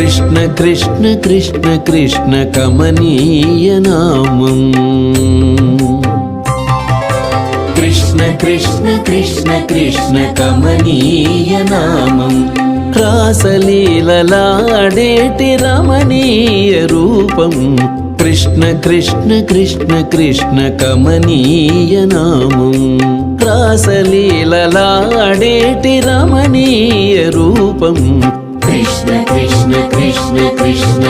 కృష్ణ కృష్ణ కృష్ణ కృష్ణ కమనీయ నామం కృష్ణ కృష్ణ కృష్ణ కృష్ణ కమనీయ నామం రాసలీలలాడేటి రమణీయ రూపం కృష్ణ కృష్ణ కృష్ణ కృష్ణ కమనీయ నామం రాసలీలలాడేటి రమణీయ రూపం కృష్ణ కృష్ణ కృష్ణ కృష్ణ